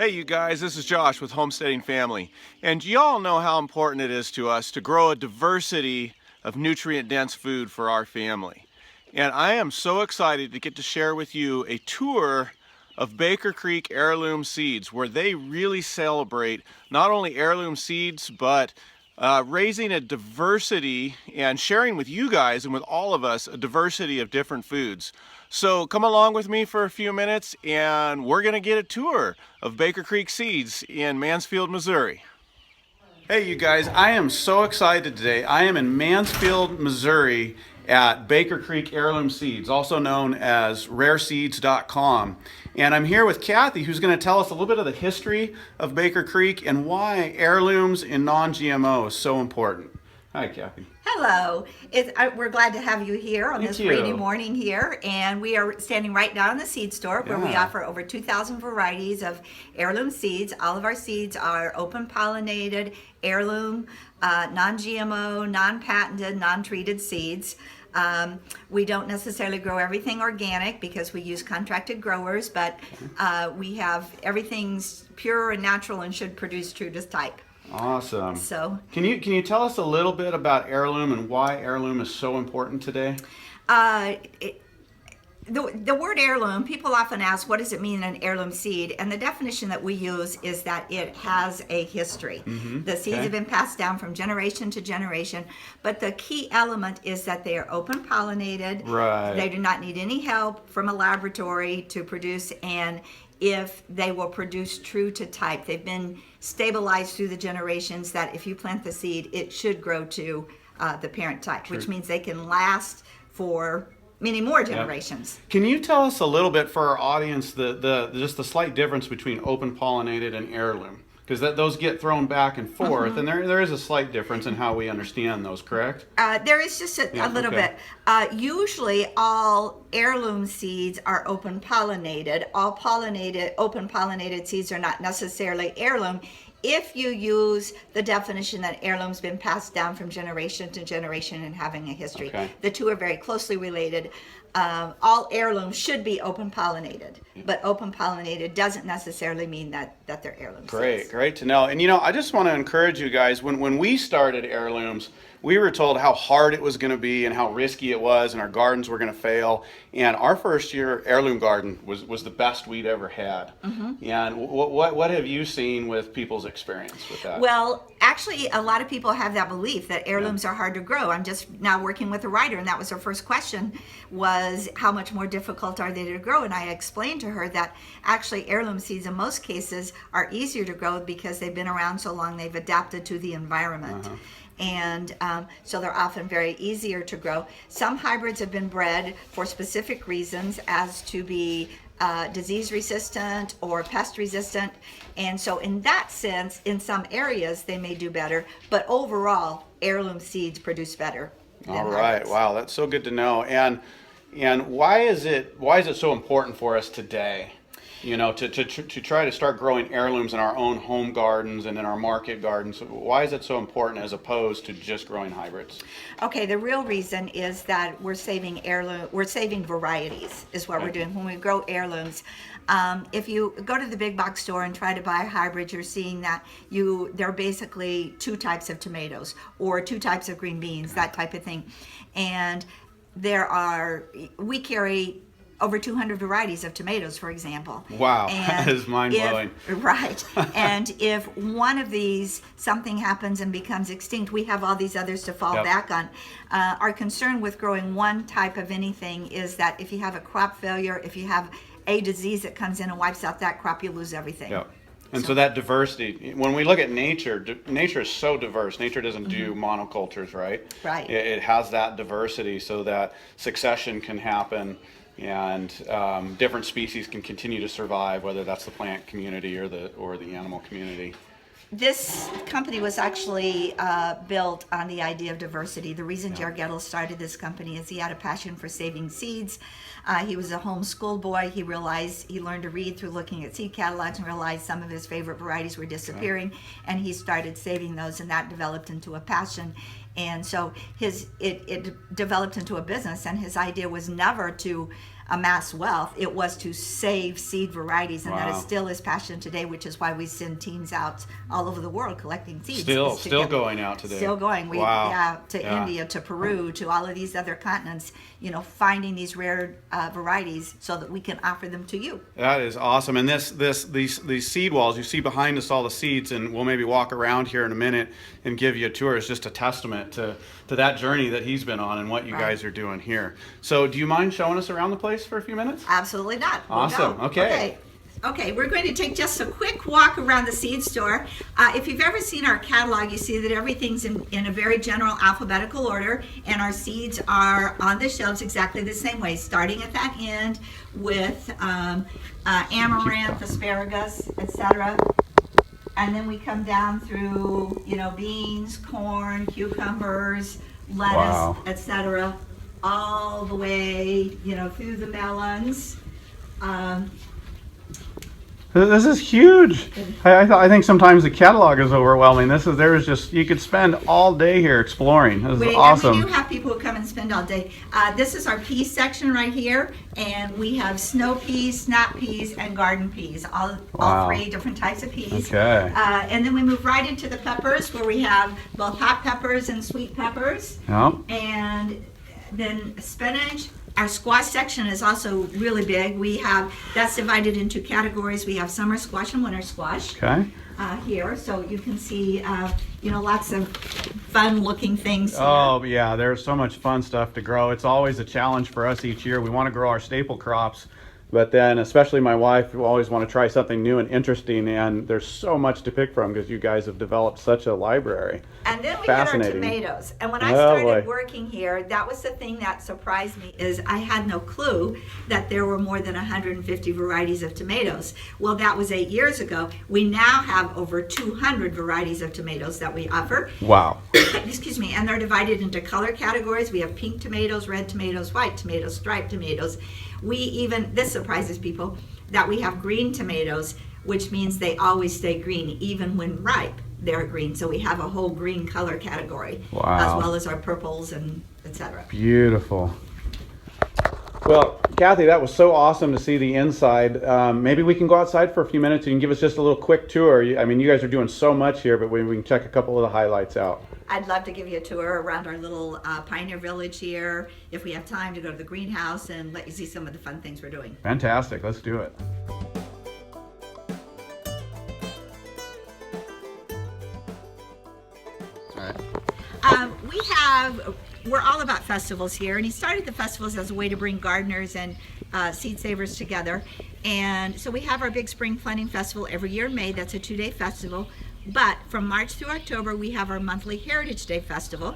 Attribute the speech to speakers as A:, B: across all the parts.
A: Hey you guys, this is Josh with Homesteading Family, and y'all know how important it is to us to grow a diversity of nutrient-dense food for our family. And I am so excited to get to share with you a tour of Baker Creek Heirloom Seeds, where they really celebrate not only heirloom seeds, but raising a diversity and sharing with you guys and with all of us a diversity of different foods. So come along with me for a few minutes and we're going to get a tour of Baker Creek Seeds in Mansfield, Missouri. Hey you guys, I am so excited today. I am in Mansfield, Missouri at Baker Creek Heirloom Seeds, also known as rareseeds.com. And I'm here with Kathy, who's going to tell us a little bit of the history of Baker Creek and why heirlooms and non-GMO is so important. Hi, Kathy.
B: Hello. We're glad to have you here on this rainy morning here. And we are standing right now in the seed store where we offer over 2,000 varieties of heirloom seeds. All of our seeds are open-pollinated, heirloom, non-GMO, non-patented, non-treated seeds. We don't necessarily grow everything organic because we use contracted growers, but we have everything's pure and natural and should produce true to type.
A: Awesome.
B: So,
A: can you tell us a little bit about heirloom and why heirloom is so important today?
B: The word heirloom, people often ask, what does it mean an heirloom seed? And the definition that we use is that it has a history. The seeds have been passed down from generation to generation, but the key element is that they are open pollinated.
A: Right.
B: They do not need any help from a laboratory to produce, and if they will produce true to type. They've been stabilized through the generations that if you plant the seed, it should grow to the parent type, which means they can last for many more generations.
A: Can you tell us a little bit for our audience just the slight difference between open pollinated and heirloom? Because those get thrown back and forth, and there is a slight difference in how we understand those, correct?
B: There is just a little bit. Usually all heirloom seeds are open pollinated. All open pollinated seeds are not necessarily heirloom. If you use the definition that heirloom's been passed down from generation to generation and having a history. The two are very closely related. All heirlooms should be open pollinated, but open pollinated doesn't necessarily mean that they're heirlooms.
A: Great to know. And I just want to encourage you guys, when we started heirlooms, we were told how hard it was going to be and how risky it was, and our gardens were going to fail. And our first year heirloom garden was the best we'd ever had. And what have you seen with people's experience with that?
B: Well, actually, a lot of people have that belief that heirlooms are hard to grow. I'm just now working with a writer, and that was her first question, was how much more difficult are they to grow? And I explained to her that actually heirloom seeds in most cases are easier to grow because they've been around so long, they've adapted to the environment. And so they're often very easier to grow. Some hybrids have been bred for specific reasons as to be disease resistant or pest resistant. And so in that sense, in some areas, they may do better. But overall, heirloom seeds produce better than
A: All right.
B: hybrids.
A: Wow, that's so good to know. And why is it so important for us today? To try to start growing heirlooms in our own home gardens and in our market gardens. Why is it so important as opposed to just growing hybrids?
B: Okay, the real reason is that we're saving varieties is what we're doing when we grow heirlooms. If you go to the big box store and try to buy hybrids, you're seeing that there are basically two types of tomatoes or two types of green beans, that type of thing. And we carry over 200 varieties of tomatoes, for example.
A: Wow, that is mind-blowing.
B: Right. And if one of these, something happens and becomes extinct, we have all these others to fall back on. Our concern with growing one type of anything is that if you have a crop failure, if you have a disease that comes in and wipes out that crop, you lose everything.
A: And so that diversity, when we look at nature is so diverse. Nature doesn't do monocultures, right?
B: Right.
A: It has that diversity so that succession can happen and different species can continue to survive, whether that's the plant community or the animal community.
B: This company was actually built on the idea of diversity. The reason Jared Gettle started this company is he had a passion for saving seeds. He was a homeschool boy. He learned to read through looking at seed catalogs and realized some of his favorite varieties were disappearing, and he started saving those, and that developed into a passion. And so it developed into a business, and his idea was never to amass wealth. It was to save seed varieties, and that is
C: Wow.
B: still his passion today, which is why we send teams out all over the world collecting seeds.
C: Still going out today.
B: Still going.
C: Wow.
B: To
C: Yeah.
B: India, to Peru, to all of these other continents, finding these rare varieties so that we can offer them to you.
C: That is awesome. And these seed walls, you see behind us all the seeds, and we'll maybe walk around here in a minute and give you a tour. It's just a testament to that journey that he's been on and what you
B: Right.
C: guys are doing here. So do you mind showing us around the place for a few minutes?
B: Absolutely not. We'll
C: Awesome.
B: go.
C: Okay.
B: Okay, we're going to take just a quick walk around the seed store. If you've ever seen our catalog, you see that everything's in a very general alphabetical order, and our seeds are on the shelves exactly the same way, starting at that end with amaranth, asparagus, etc. And then we come down through, beans, corn, cucumbers, lettuce,
C: Wow.
B: etc., all the way, through the melons.
C: This is huge. I think sometimes the catalog is overwhelming. You could spend all day here exploring. This is awesome.
B: And we do have people who come and spend all day. This is our pea section right here, and we have snow peas, snap peas, and garden peas, all
C: Wow.
B: 3 different types of peas.
C: Okay.
B: And then we move right into the peppers, where we have both hot peppers and sweet peppers.
C: Yep.
B: And then spinach. Our squash section is also really big. That's divided into categories. We have summer squash and winter squash
C: Okay.
B: here, so you can see, lots of fun-looking things here.
C: Oh, yeah, there's so much fun stuff to grow. It's always a challenge for us each year. We want to grow our staple crops, but then especially my wife, we always want to try something new and interesting, and there's so much to pick from because you guys have developed such a library.
B: And then we get our
C: Fascinating.
B: tomatoes. And when I
C: Oh,
B: started
C: boy.
B: working here, that was the thing that surprised me, is I had no clue that there were more than 150 varieties of tomatoes. Well, that was 8 years ago. We now have over 200 varieties of tomatoes that we offer.
C: Wow.
B: Excuse me, and they're divided into color categories. We have pink tomatoes, red tomatoes, white tomatoes, striped tomatoes. This surprises people, that we have green tomatoes, which means they always stay green, even when ripe, they're green. So we have a whole green color category,
C: Wow.
B: as well as our purples and etc.
C: Beautiful. Well, Kathy, that was so awesome to see the inside. Maybe we can go outside for a few minutes. You can give us just a little quick tour. You guys are doing so much here, but we can check a couple of the highlights out.
B: I'd love to give you a tour around our little pioneer village here, if we have time to go to the greenhouse and let you see some of the fun things we're doing.
C: Fantastic. Let's do it.
B: We're all about festivals here, and he started the festivals as a way to bring gardeners and seed savers together. And so we have our big spring planting festival every year in May. That's a 2-day festival. But from March through October, we have our monthly Heritage Day Festival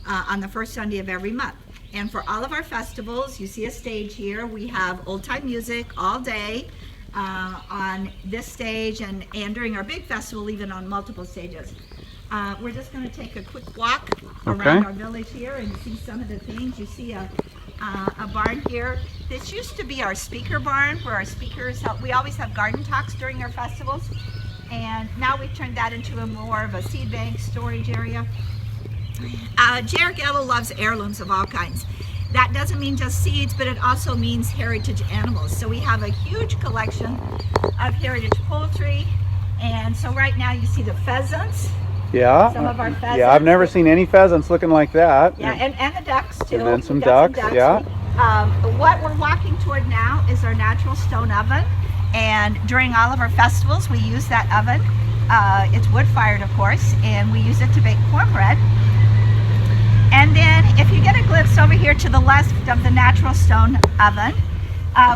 B: on the first Sunday of every month. And for all of our festivals, you see a stage here. We have old time music all day on this stage, and during our big festival, even on multiple stages. We're just going to take a quick walk around our village here and see some of the things. You see a barn here. This used to be our speaker barn, where our speakers help. We always have garden talks during our festivals, and now we've turned that into more of a seed bank storage area. Jared Gettle loves heirlooms of all kinds. That doesn't mean just seeds, but it also means heritage animals. So we have a huge collection of heritage poultry, and so right now you see the pheasants.
C: Yeah.
B: Some of our pheasants.
C: Yeah, I've never seen any pheasants looking like that.
B: Yeah, and the ducks too.
C: And then some
B: We've got
C: ducks, yeah.
B: What we're walking toward now is our natural stone oven, and during all of our festivals we use that oven. It's wood fired, of course, and we use it to bake cornbread. And then if you get a glimpse over here to the left of the natural stone oven,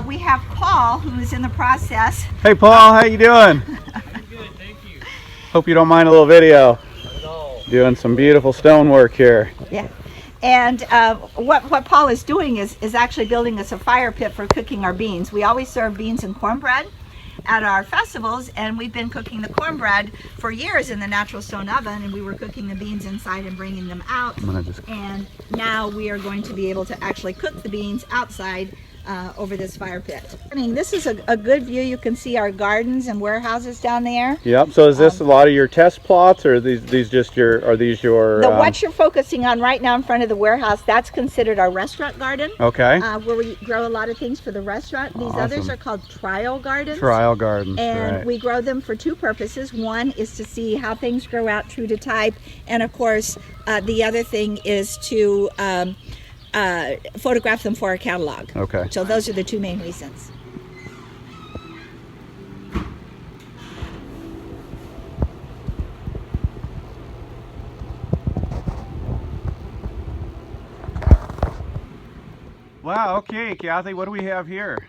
B: we have Paul, who is in the process.
C: Hey Paul, how you doing?
D: Good, thank you.
C: Hope you don't mind a little video.
D: Not at all.
C: Doing some beautiful stonework here.
B: Yeah. And what Paul is doing is actually building us a fire pit for cooking our beans. We always serve beans and cornbread at our festivals, and we've been cooking the cornbread for years in the natural stone oven, and we were cooking the beans inside and bringing them out. And now we are going to be able to actually cook the beans outside over this fire pit. I mean, this is a good view. You can see our gardens and warehouses down there.
C: Yep. So is this a lot of your test plots, or are these just your? Are these your?
B: What you're focusing on right now in front of the warehouse, that's considered our restaurant garden.
C: Okay.
B: Where we grow a lot of things for the restaurant. These others are called trial gardens.
C: Trial gardens.
B: And
C: right.
B: we grow them for two purposes. One is to see how things grow out true to type, and of course, the other thing is to photograph them for our catalog.
C: Okay.
B: So those are the two main reasons.
C: Wow. Okay, Kathy, what do we have here?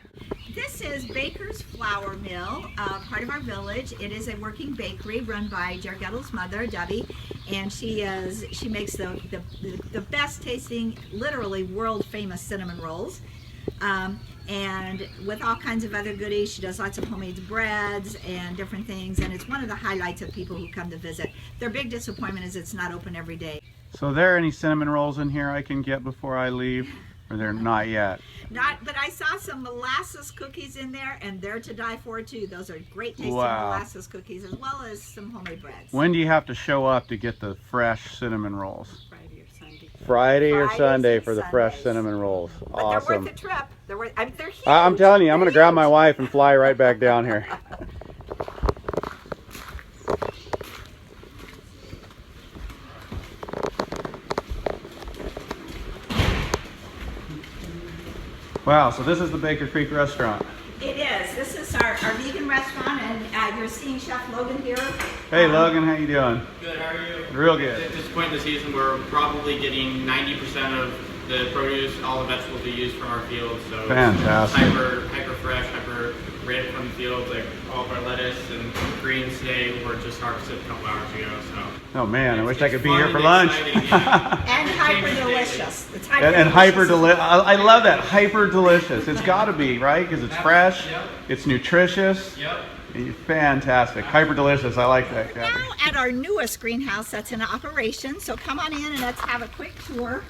B: This is Baker's Flour Mill, part of our village. It is a working bakery run by Jargettle's mother, Debbie, and she makes the best tasting, literally world famous cinnamon rolls. And with all kinds of other goodies. She does lots of homemade breads and different things, and it's one of the highlights of people who come to visit. Their big disappointment is it's not open every day.
C: So are there any cinnamon rolls in here I can get before I leave? Or they're not yet?
B: Not, but I saw some molasses cookies in there, and they're to die for too. Those are great tasting
C: Wow.
B: molasses cookies, as well as some homemade breads.
C: When do you have to show up to get the fresh cinnamon rolls?
B: Friday or Sunday.
C: Friday or
B: Fridays
C: Sunday
B: and
C: for the fresh
B: Sundays.
C: cinnamon rolls.
B: But
C: Awesome.
B: they're worth the trip. They're worth. I mean, they're huge.
C: I'm telling you, I'm going to
B: They're
C: grab my
B: huge.
C: wife and fly right back down here. Wow, so this is the Baker Creek restaurant.
B: It is. This is our vegan restaurant, and you're seeing Chef Logan here.
C: Hey Logan, how you doing?
D: Good, how are you?
C: Real good.
D: At this point in the season, we're probably getting 90% of the produce, all the vegetables we use from our fields. So
C: Fantastic.
D: hyper fresh, hyper right from the fields. Like all of our lettuce and greens today were just harvested a couple hours ago. So.
C: Oh man, I wish I
D: It's
C: could be
D: fun
C: here
D: and
C: for lunch.
D: exciting, yeah.
B: And hyper delicious. It's hyper
C: And hyper
B: delicious.
C: delicious. I love that, hyper delicious. It's got to be, right? Because it's fresh,
D: Yep.
C: it's nutritious.
D: Yep.
C: Fantastic. Hyper delicious. I like that, Kathy.
B: Now at our newest greenhouse that's in operation, so come on in and let's have a quick tour.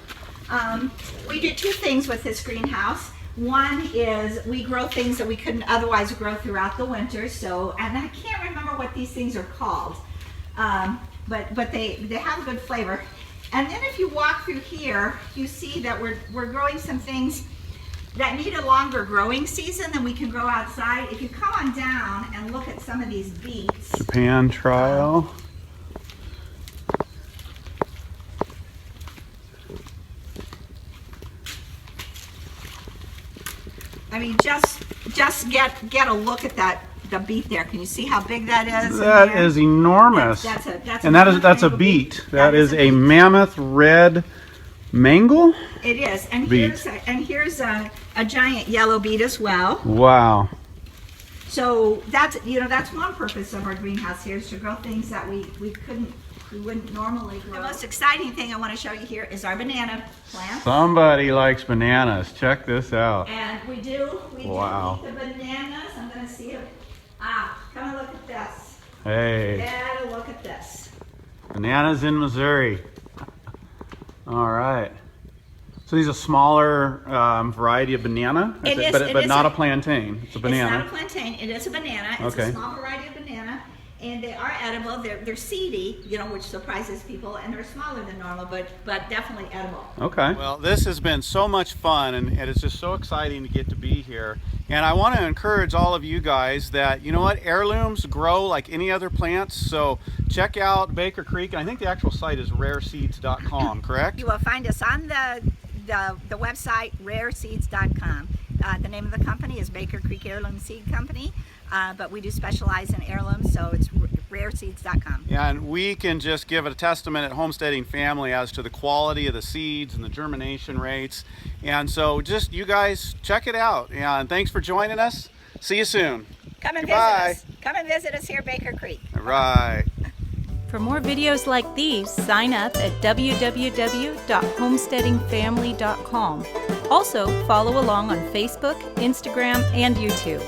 B: We do two things with this greenhouse. One is we grow things that we couldn't otherwise grow throughout the winter. So, and I can't remember what these things are called, but they have good flavor. And then if you walk through here, you see that we're growing some things that need a longer growing season than we can grow outside. If you come on down and look at some of these beets.
C: Pan trial.
B: I mean, just get a look at the beet there. Can you see how big that is?
C: That
B: in there?
C: is enormous.
B: That's
C: and that's a
B: mango
C: beet.
B: That
C: That is a
B: beet.
C: mammoth red mango.
B: It is, and
C: beet.
B: here's a giant yellow beet as well.
C: Wow.
B: So that's one purpose of our greenhouse here, is to grow things that we wouldn't normally grow. The most exciting thing I want to show you here is our banana plant.
C: Somebody likes bananas. Check this out.
B: And we do
C: Wow.
B: eat the bananas. I'm going to see it. Come and look at this.
C: Hey,
B: Get a look at this.
C: bananas in Missouri. All right. So these are smaller variety of banana,
B: It is-
C: but
B: it is
C: not
B: a-
C: a plantain. It's a banana.
B: It's not a plantain. It is a banana. It's
C: Okay.
B: a small variety of banana, and they are edible. They're seedy, which surprises people, and they're smaller than normal, but definitely edible.
C: Okay. Well, this has been so much fun, and it's just so exciting to get to be here. And I want to encourage all of you guys that, you know what, heirlooms grow like any other plants. So check out Baker Creek, and I think the actual site is rareseeds.com, correct?
B: You will find us on the website rareseeds.com. The name of the company is Baker Creek Heirloom Seed Company, but we do specialize in heirlooms, so it's rareseeds.com.
C: Yeah, and we can just give a testament at Homesteading Family as to the quality of the seeds and the germination rates. And so just you guys check it out. And thanks for joining us. See you soon.
B: Come and
C: Goodbye.
B: visit us. Come and visit us here at Baker Creek.
C: All right.
E: For more videos like these, sign up at www.homesteadingfamily.com. Also, follow along on Facebook, Instagram, and YouTube.